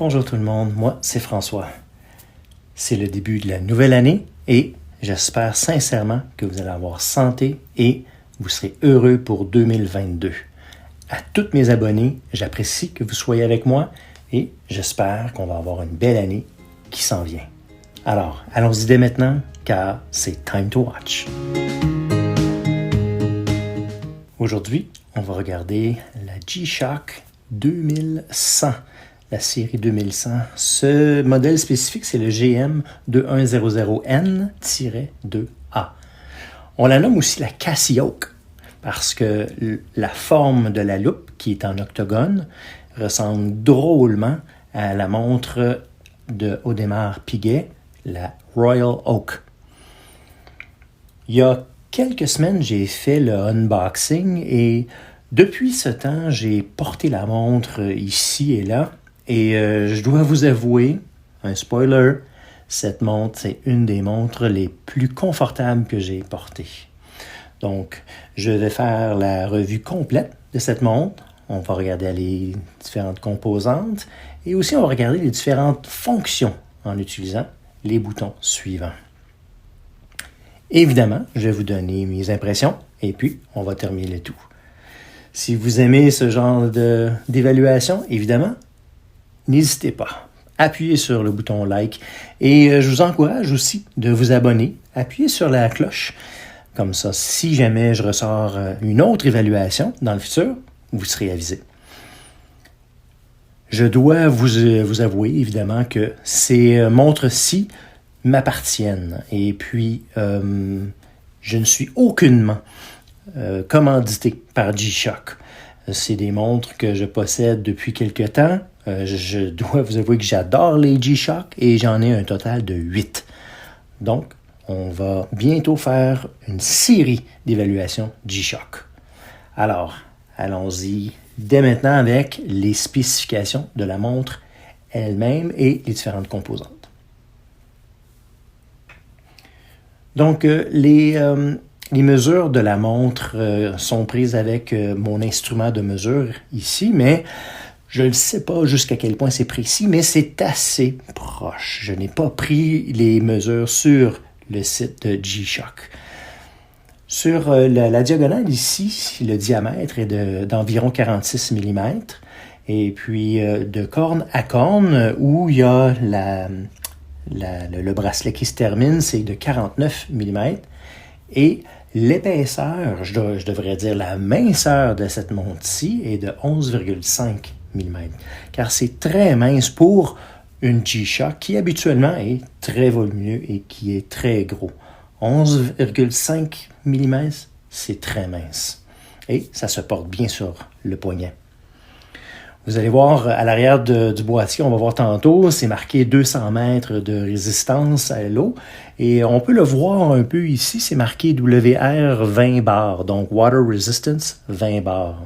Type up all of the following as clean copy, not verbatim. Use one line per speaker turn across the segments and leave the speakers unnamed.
Bonjour tout le monde, moi c'est François. C'est le début de la nouvelle année et j'espère sincèrement que vous allez avoir santé et vous serez heureux pour 2022. À tous mes abonnés, j'apprécie que vous soyez avec moi et j'espère qu'on va avoir une belle année qui s'en vient. Alors, allons-y dès maintenant car c'est time to watch. Aujourd'hui, on va regarder la G-Shock 2100. La série 2100. Ce modèle spécifique, c'est le GM2100N-2A. On la nomme aussi la Cassiope parce que la forme de la loupe, qui est en octogone, ressemble drôlement à la montre de Audemars Piguet, la Royal Oak. Il y a quelques semaines, j'ai fait le unboxing et depuis ce temps, j'ai porté la montre ici et là. Et je dois vous avouer, un spoiler, cette montre, c'est une des montres les plus confortables que j'ai portées. Donc, je vais faire la revue complète de cette montre. On va regarder les différentes composantes et aussi on va regarder les différentes fonctions en utilisant les boutons suivants. Évidemment, je vais vous donner mes impressions et puis on va terminer le tout. Si vous aimez ce genre d'évaluation, évidemment, n'hésitez pas. Appuyez sur le bouton like et je vous encourage aussi de vous abonner. Appuyez sur la cloche. Comme ça, si jamais je ressors une autre évaluation dans le futur, vous serez avisé. Je dois vous avouer, évidemment, que ces montres-ci m'appartiennent. Et puis, je ne suis aucunement commandité par G-Shock. C'est des montres que je possède depuis quelque temps. Je dois vous avouer que j'adore les G-Shock et j'en ai un total de 8. Donc, on va bientôt faire une série d'évaluations G-Shock. Alors, allons-y dès maintenant avec les spécifications de la montre elle-même et les différentes composantes. Donc, les mesures de la montre sont prises avec mon instrument de mesure ici, mais je ne sais pas jusqu'à quel point c'est précis, mais c'est assez proche. Je n'ai pas pris les mesures sur le site de G-Shock. Sur la diagonale ici, le diamètre est d'environ 46 mm. Et puis de corne à corne, où il y a le bracelet qui se termine, c'est de 49 mm. Et l'épaisseur, je devrais dire la minceur de cette montre-ci est de 11,5 mm. Car c'est très mince pour une G-Shock qui habituellement est très volumineux et qui est très gros. 11,5 mm, c'est très mince. Et ça se porte bien sur le poignet. Vous allez voir à l'arrière du boîtier, on va voir tantôt, c'est marqué 200 mètres de résistance à l'eau. Et on peut le voir un peu ici, c'est marqué WR 20 bar, donc Water Resistance 20 bar.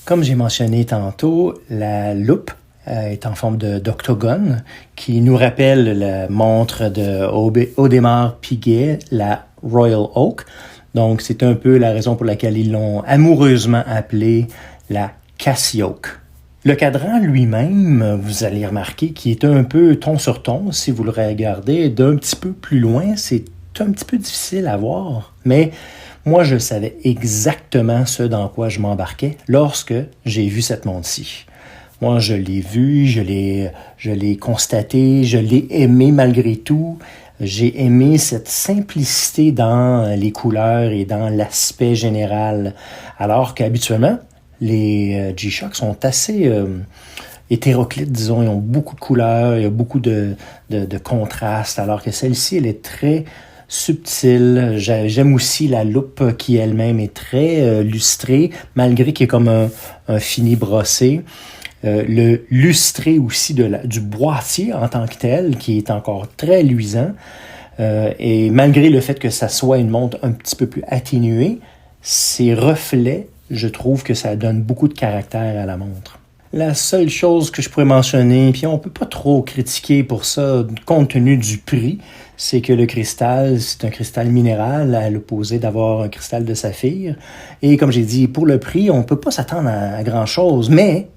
Comme j'ai mentionné tantôt, la loupe est en forme d'octogone qui nous rappelle la montre de Audemars Piguet, la Royal Oak. Donc, c'est un peu la raison pour laquelle ils l'ont amoureusement appelée la Cassiope. Le cadran lui-même, vous allez remarquer qu'il est un peu ton sur ton. Si vous le regardez d'un petit peu plus loin, c'est un petit peu difficile à voir. Mais moi, je savais exactement ce dans quoi je m'embarquais lorsque j'ai vu cette montre-ci. Moi, je l'ai vue, je l'ai constatée, je l'ai aimée malgré tout. J'ai aimé cette simplicité dans les couleurs et dans l'aspect général. Alors qu'habituellement, les G-Shock sont assez hétéroclites, disons. Ils ont beaucoup de couleurs, il y a beaucoup de contrastes. Alors que celle-ci, elle est très subtile. J'aime aussi la loupe qui elle-même est très lustrée, malgré qu'il y ait comme un fini brossé. Le lustré aussi du boîtier en tant que tel, qui est encore très luisant. Et malgré le fait que ça soit une montre un petit peu plus atténuée, ces reflets, je trouve que ça donne beaucoup de caractère à la montre. La seule chose que je pourrais mentionner, puis on peut pas trop critiquer pour ça, compte tenu du prix, c'est que le cristal, c'est un cristal minéral à l'opposé d'avoir un cristal de saphir. Et comme j'ai dit, pour le prix, on peut pas s'attendre à grand-chose, mais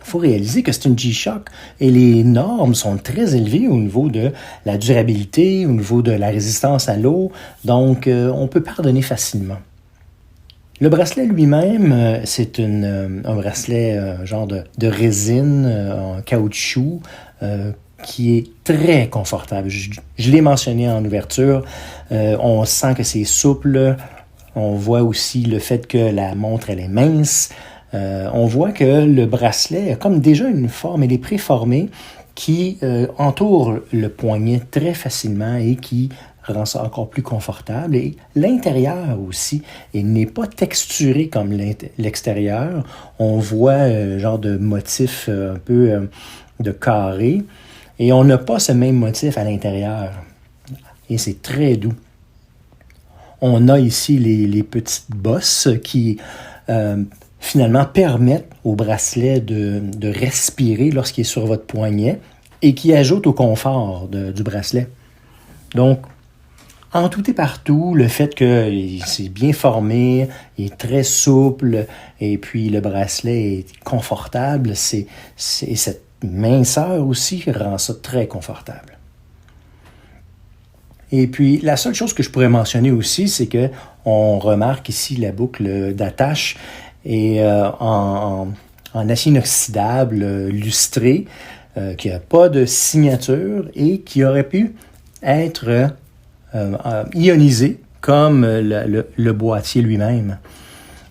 faut réaliser que c'est une G-Shock et les normes sont très élevées au niveau de la durabilité, au niveau de la résistance à l'eau, donc on peut pardonner facilement. Le bracelet lui-même, c'est un bracelet genre de résine en caoutchouc qui est très confortable. Je l'ai mentionné en ouverture, on sent que c'est souple, on voit aussi le fait que la montre elle est mince, on voit que le bracelet a comme déjà une forme, elle est préformée qui entoure le poignet très facilement et qui rend ça encore plus confortable. Et l'intérieur aussi, il n'est pas texturé comme l'extérieur. On voit genre de motif un peu de carré. Et on n'a pas ce même motif à l'intérieur. Et c'est très doux. On a ici les petites bosses qui finalement permettent au bracelet de respirer lorsqu'il est sur votre poignet et qui ajoutent au confort du bracelet. Donc, en tout et partout, le fait que c'est bien formé, il est très souple, et puis le bracelet est confortable, c'est cette minceur aussi rend ça très confortable. Et puis, la seule chose que je pourrais mentionner aussi, c'est que on remarque ici la boucle d'attache est en acier inoxydable lustré, qui n'a pas de signature et qui aurait pu être ionisé comme le boîtier lui-même.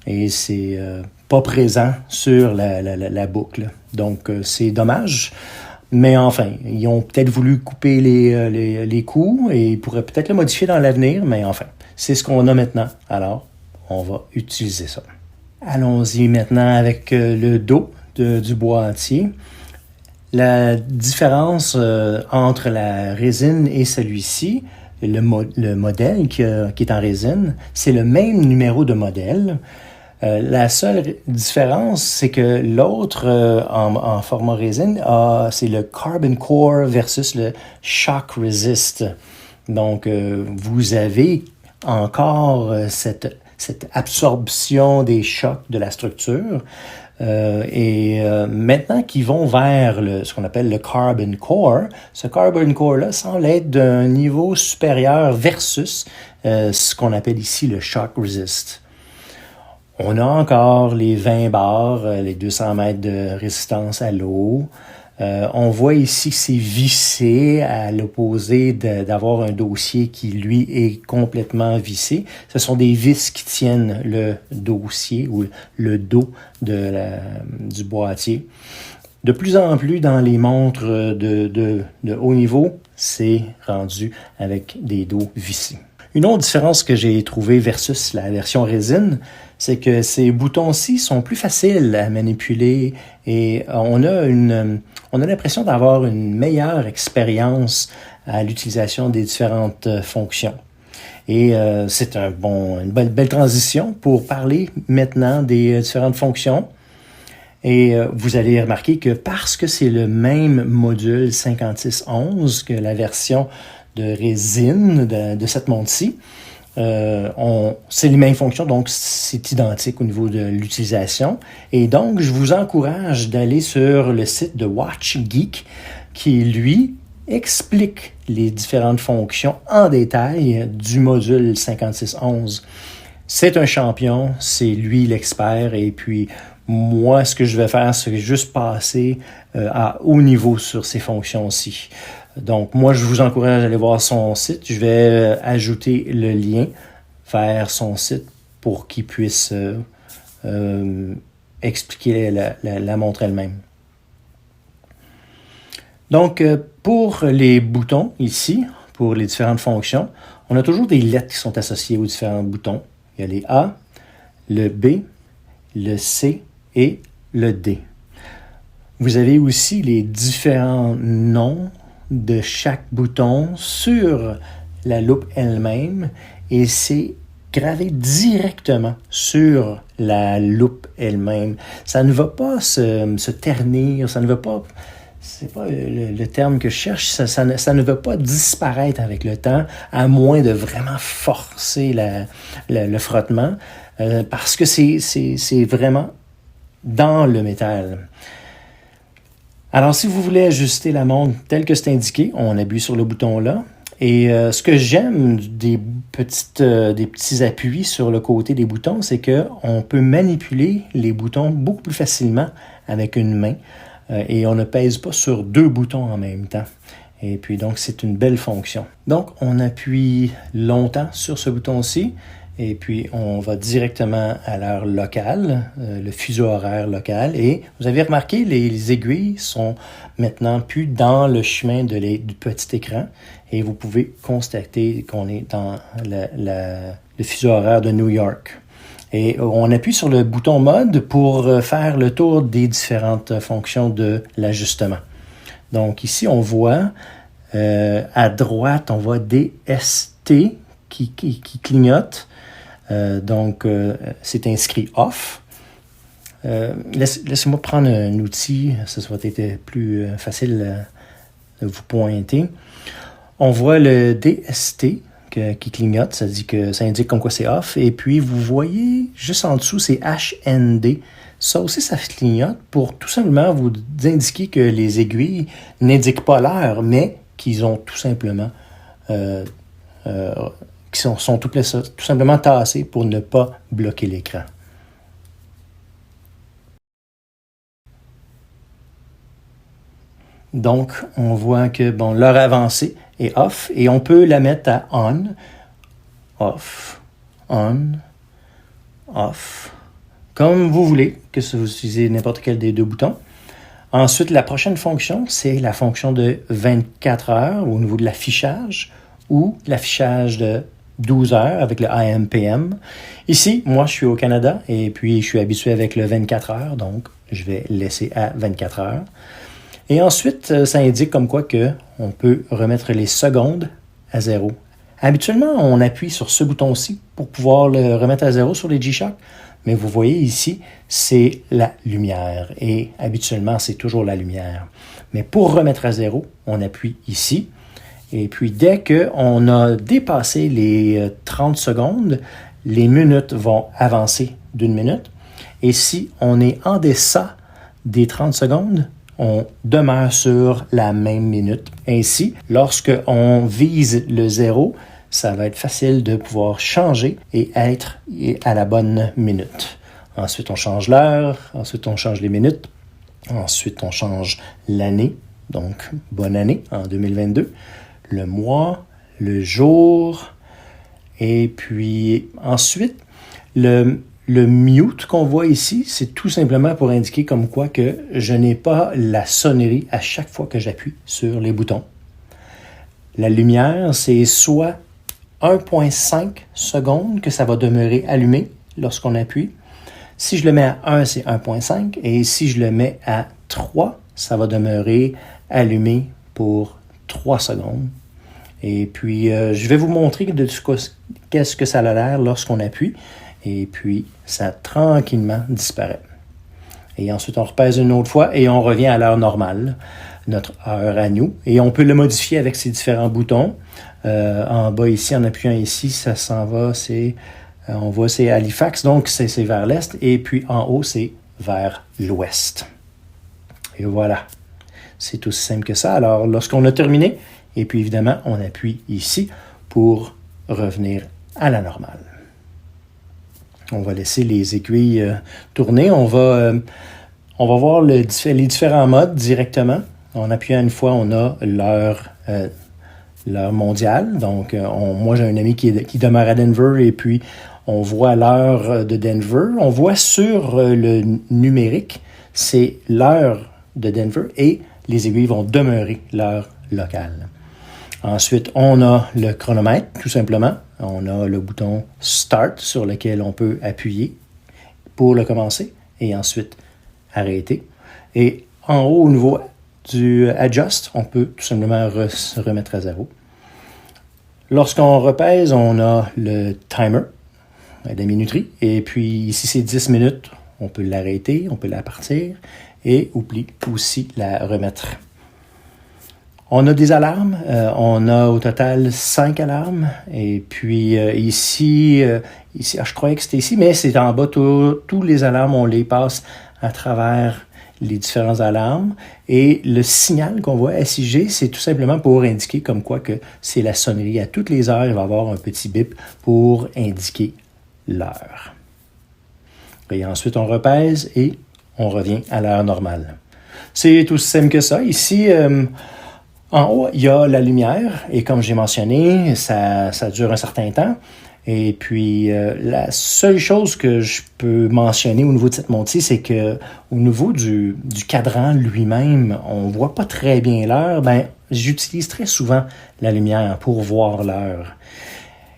Et c'est pas présent sur la boucle. Donc, c'est dommage. Mais enfin, ils ont peut-être voulu couper les coûts et ils pourraient peut-être le modifier dans l'avenir, mais enfin, c'est ce qu'on a maintenant. Alors, on va utiliser ça. Allons-y maintenant avec le dos du boîtier. La différence entre la résine et celui-ci, le modèle qui est en résine, c'est le même numéro de modèle. La seule différence, c'est que l'autre en format résine, c'est le Carbon Core versus le Shock Resist. Donc, vous avez encore cette absorption des chocs de la structure. Maintenant qu'ils vont vers ce qu'on appelle le Carbon Core, ce Carbon Core-là semble être d'un niveau supérieur versus ce qu'on appelle ici le Shock Resist. On a encore les 20 bars, les 200 mètres de résistance à l'eau. On voit ici que c'est vissé à l'opposé d'avoir un dossier qui, lui, est complètement vissé. Ce sont des vis qui tiennent le dossier ou le dos du boîtier. De plus en plus, dans les montres de haut niveau, c'est rendu avec des dos vissés. Une autre différence que j'ai trouvée versus la version résine, c'est que ces boutons-ci sont plus faciles à manipuler et on a l'impression d'avoir une meilleure expérience à l'utilisation des différentes fonctions. Et c'est une belle transition pour parler maintenant des différentes fonctions. Et vous allez remarquer que parce que c'est le même module 5611 que la version de résine de cette montre-ci, c'est les mêmes fonctions, donc c'est identique au niveau de l'utilisation. Et donc, je vous encourage d'aller sur le site de Watch Geek qui, lui, explique les différentes fonctions en détail du module 5611. C'est un champion, c'est lui l'expert, et puis moi, ce que je vais faire, c'est juste passer à haut niveau sur ces fonctions-ci. Donc, moi, je vous encourage à aller voir son site. Je vais ajouter le lien vers son site pour qu'il puisse expliquer la montre elle-même. Donc, pour les boutons ici, pour les différentes fonctions, on a toujours des lettres qui sont associées aux différents boutons. Il y a les A, le B, le C et le D. Vous avez aussi les différents noms de chaque bouton sur la loupe elle-même et c'est gravé directement sur la loupe elle-même. Ça ne va pas se ternir, ça ne va pas, c'est pas le terme que je cherche, ça ne va pas disparaître avec le temps, à moins de vraiment forcer le frottement, parce que c'est vraiment dans le métal. Alors, si vous voulez ajuster la montre telle que c'est indiqué, on appuie sur le bouton là. Et ce que j'aime des petits appuis sur le côté des boutons, c'est qu'on peut manipuler les boutons beaucoup plus facilement avec une main et on ne pèse pas sur deux boutons en même temps. Et puis donc, c'est une belle fonction. Donc, on appuie longtemps sur ce bouton-ci et puis on va directement à l'heure locale, le fuseau horaire local. Et vous avez remarqué, les aiguilles sont maintenant plus dans le chemin du petit écran. Et vous pouvez constater qu'on est dans le fuseau horaire de New York. Et on appuie sur le bouton mode pour faire le tour des différentes fonctions de l'ajustement. Donc ici, on voit à droite, on voit DST qui clignote. Donc, c'est inscrit off. Laissez-moi prendre un outil, ça va être plus facile de vous pointer. On voit le DST qui clignote, ça indique comme quoi c'est off. Et puis, vous voyez juste en dessous, c'est HND. Ça aussi, ça clignote pour tout simplement vous indiquer que les aiguilles n'indiquent pas l'heure, mais qu'ils ont tout simplement qui sont tout simplement tassés pour ne pas bloquer l'écran. Donc, on voit que l'heure avancée est off et on peut la mettre à on, off, comme vous voulez, que vous utilisez n'importe quel des deux boutons. Ensuite, la prochaine fonction, c'est la fonction de 24 heures au niveau de l'affichage ou l'affichage de 12 heures avec le AM/PM. Ici, moi, je suis au Canada et puis je suis habitué avec le 24 heures, donc je vais laisser à 24 heures. Et ensuite, ça indique comme quoi on peut remettre les secondes à 0. Habituellement, on appuie sur ce bouton-ci pour pouvoir le remettre à 0 sur les G-Shock, mais vous voyez ici, c'est la lumière et habituellement, c'est toujours la lumière. Mais pour remettre à 0, on appuie ici. Et puis, dès qu'on a dépassé les 30 secondes, les minutes vont avancer d'une minute. Et si on est en deçà des 30 secondes, on demeure sur la même minute. Ainsi, lorsqu'on vise le 0, ça va être facile de pouvoir changer et être à la bonne minute. Ensuite, on change l'heure. Ensuite, on change les minutes. Ensuite, on change l'année. Donc, bonne année en 2022. Le mois, le jour, et puis ensuite, le mute qu'on voit ici, c'est tout simplement pour indiquer comme quoi que je n'ai pas la sonnerie à chaque fois que j'appuie sur les boutons. La lumière, c'est soit 1,5 secondes que ça va demeurer allumé lorsqu'on appuie. Si je le mets à 1, c'est 1,5, et si je le mets à 3, ça va demeurer allumé pour 3 secondes. Et puis, je vais vous montrer qu'est-ce que ça a l'air lorsqu'on appuie. Et puis, ça tranquillement disparaît. Et ensuite, on repèse une autre fois et on revient à l'heure normale, notre heure à nous. Et on peut le modifier avec ces différents boutons. En bas ici, en appuyant ici, ça s'en va, on voit c'est Halifax, donc c'est vers l'est. Et puis en haut, c'est vers l'ouest. Et voilà. C'est aussi simple que ça. Alors, lorsqu'on a terminé, et puis évidemment, on appuie ici pour revenir à la normale. On va laisser les aiguilles tourner. On va voir les différents modes directement. En appuyant une fois, on a l'heure mondiale. Donc, moi, j'ai un ami qui demeure à Denver et puis on voit l'heure de Denver. On voit sur le numérique, c'est l'heure de Denver et les aiguilles vont demeurer l'heure locale. Ensuite, on a le chronomètre, tout simplement. On a le bouton Start sur lequel on peut appuyer pour le commencer et ensuite arrêter. Et en haut, au niveau du Adjust, on peut tout simplement se remettre à 0. Lorsqu'on repèse, on a le timer, la minuterie. Et puis ici, c'est 10 minutes. On peut l'arrêter, on peut la partir et aussi la remettre. On a des alarmes. On a au total 5 alarmes. Et puis ici, je croyais que c'était ici, mais c'est en bas. Tous les alarmes, on les passe à travers les différents alarmes. Et le signal qu'on voit SIG, c'est tout simplement pour indiquer comme quoi que c'est la sonnerie. À toutes les heures, il va y avoir un petit bip pour indiquer l'heure. Et ensuite, on repèse et on revient à l'heure normale. C'est aussi simple que ça. Ici, en haut, il y a la lumière. Et comme j'ai mentionné, ça dure un certain temps. Et puis, la seule chose que je peux mentionner au niveau de cette montre-ci, c'est que au niveau du cadran lui-même, on ne voit pas très bien l'heure. J'utilise très souvent la lumière pour voir l'heure.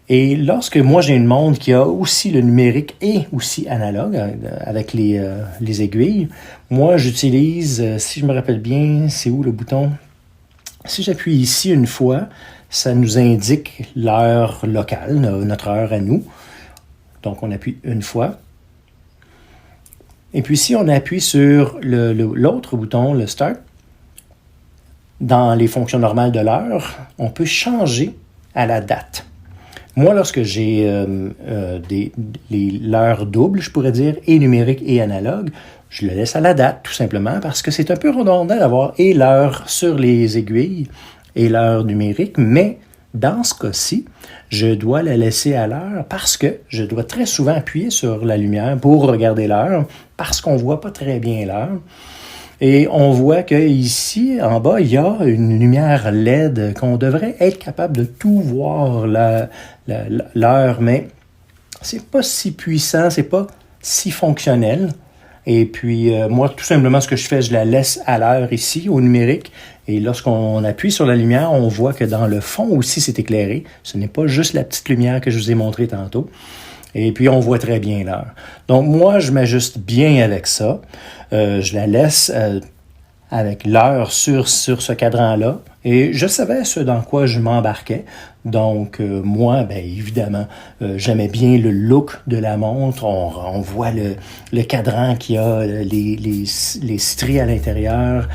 Et lorsque moi, j'ai une montre qui a aussi le numérique et aussi analogue avec les aiguilles, moi, j'utilise, si je me rappelle bien, c'est où le bouton? Si j'appuie ici une fois, ça nous indique l'heure locale, notre heure à nous. Donc, on appuie une fois. Et puis, si on appuie sur l'autre bouton, le Start, dans les fonctions normales de l'heure, on peut changer à la date. Moi, lorsque j'ai l'heure double, je pourrais dire, et numérique et analogue, je le laisse à la date, tout simplement, parce que c'est un peu redondant d'avoir et l'heure sur les aiguilles et l'heure numérique, mais dans ce cas-ci, je dois la laisser à l'heure parce que je dois très souvent appuyer sur la lumière pour regarder l'heure, parce qu'on ne voit pas très bien l'heure. Et on voit qu'ici, en bas, il y a une lumière LED qu'on devrait être capable de tout voir l'heure, mais c'est pas si puissant, c'est pas si fonctionnel. Et puis, moi, tout simplement, ce que je fais, je la laisse à l'heure ici, au numérique. Et lorsqu'on appuie sur la lumière, on voit que dans le fond aussi, c'est éclairé. Ce n'est pas juste la petite lumière que je vous ai montrée tantôt. Et puis, on voit très bien l'heure. Donc, moi, je m'ajuste bien avec ça. Je la laisse avec l'heure sur ce cadran-là. Et je savais ce dans quoi je m'embarquais. Donc, moi, évidemment, j'aimais bien le look de la montre. On voit le cadran qui a les stries à l'intérieur.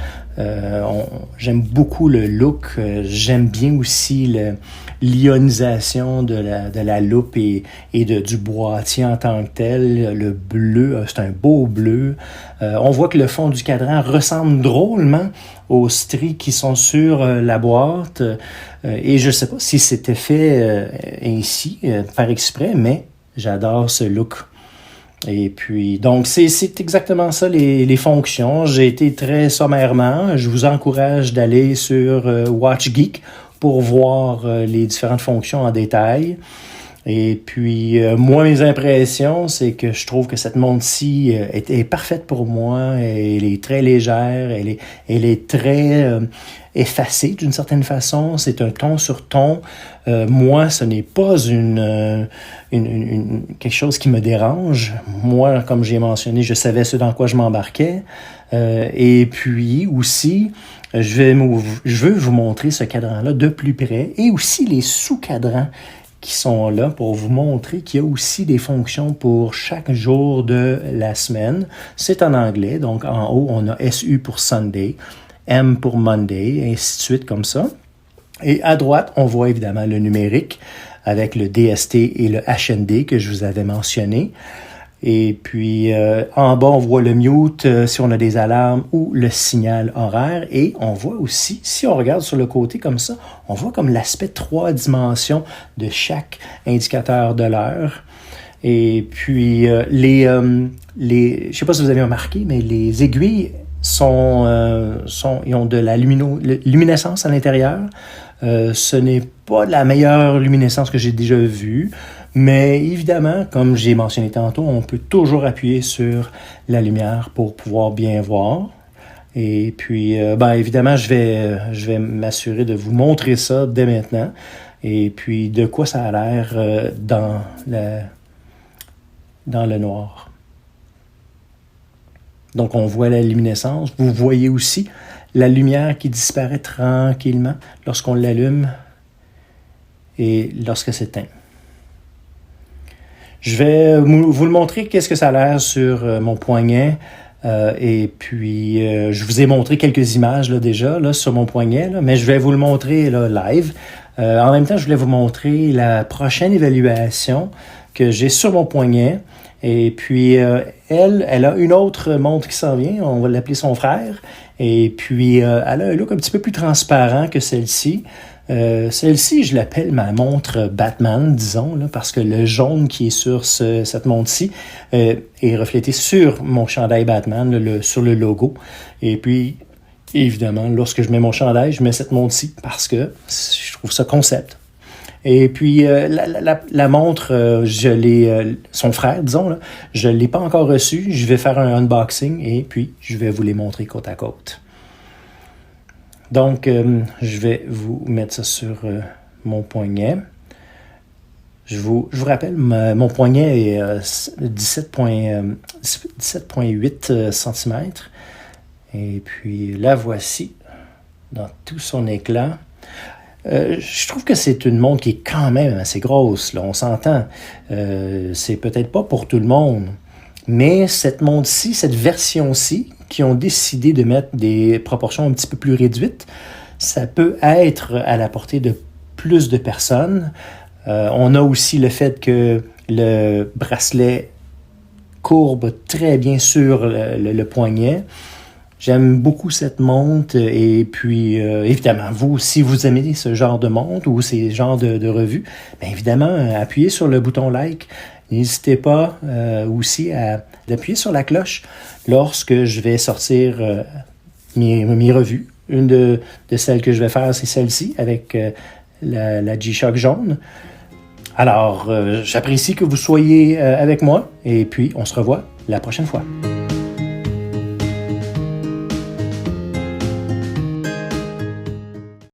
J'aime beaucoup le look. J'aime bien aussi l'ionisation de la loupe et du boîtier en tant que tel. Le bleu, c'est un beau bleu. On voit que le fond du cadran ressemble drôlement aux stries qui sont sur la boîte. Et je ne sais pas si c'était fait ainsi, par exprès, mais j'adore ce look. Et puis, donc, c'est exactement ça les fonctions. J'ai été très sommairement. Je vous encourage d'aller sur Watch Geek pour voir les différentes fonctions en détail. Et puis, moi, mes impressions, c'est que je trouve que cette montre-ci est parfaite pour moi. Elle est très légère, elle est très effacée d'une certaine façon. C'est un ton sur ton. Moi, ce n'est pas quelque chose qui me dérange. Moi, comme j'ai mentionné, je savais ce dans quoi je m'embarquais. Et puis aussi, je veux vous montrer ce cadran-là de plus près et aussi les sous-cadrans qui sont là pour vous montrer qu'il y a aussi des fonctions pour chaque jour de la semaine. C'est en anglais, donc en haut, on a SU pour Sunday, M pour Monday, et ainsi de suite comme ça. Et à droite, on voit évidemment le numérique avec le DST et le HND que je vous avais mentionné. Et puis, en bas, on voit le mute si on a des alarmes ou le signal horaire. Et on voit aussi, si on regarde sur le côté comme ça, on voit comme l'aspect 3 dimensions de chaque indicateur de l'heure. Et puis, je ne sais pas si vous avez remarqué, mais les aiguilles ils ont de la luminescence à l'intérieur. Ce n'est pas la meilleure luminescence que j'ai déjà vue. Mais évidemment, comme j'ai mentionné tantôt, on peut toujours appuyer sur la lumière pour pouvoir bien voir. Et puis, évidemment, je vais m'assurer de vous montrer ça dès maintenant. Et puis, de quoi ça a l'air dans le noir. Donc, on voit la luminescence. Vous voyez aussi la lumière qui disparaît tranquillement lorsqu'on l'allume et lorsque s'éteint. Je vais vous le montrer, qu'est-ce que ça a l'air sur mon poignet. Et puis, je vous ai montré quelques images là, déjà là, sur mon poignet, là, mais je vais vous le montrer là, live. En même temps, je voulais vous montrer la prochaine évaluation que j'ai sur mon poignet. Et puis, elle a une autre montre qui s'en vient, on va l'appeler son frère. Et puis, elle a un look un petit peu plus transparent que celle-ci. Celle-ci, je l'appelle ma montre Batman, disons, là, parce que le jaune qui est sur cette montre-ci est reflété sur mon chandail Batman, sur le logo. Et puis, évidemment, lorsque je mets mon chandail, je mets cette montre-ci parce que je trouve ça concept. Et puis, la montre, son frère, disons, là, je ne l'ai pas encore reçue. Je vais faire un unboxing et puis je vais vous les montrer côte à côte. Donc, je vais vous mettre ça sur mon poignet. Je vous rappelle, mon poignet est 17,8 cm. Et puis, la voici dans tout son éclat. Je trouve que c'est une montre qui est quand même assez grosse, là, on s'entend. C'est peut-être pas pour tout le monde. Mais cette montre-ci, cette version-ci, qui ont décidé de mettre des proportions un petit peu plus réduites, ça peut être à la portée de plus de personnes. On a aussi le fait que le bracelet courbe très bien sur le poignet. J'aime beaucoup cette montre et puis évidemment, vous, si vous aimez ce genre de montre ou ces genres de revues, bien évidemment, appuyez sur le bouton like. N'hésitez pas aussi à appuyer sur la cloche lorsque je vais sortir mes revues. Une de celles que je vais faire, c'est celle-ci avec la G-Shock jaune. Alors, j'apprécie que vous soyez avec moi et puis on se revoit la prochaine fois.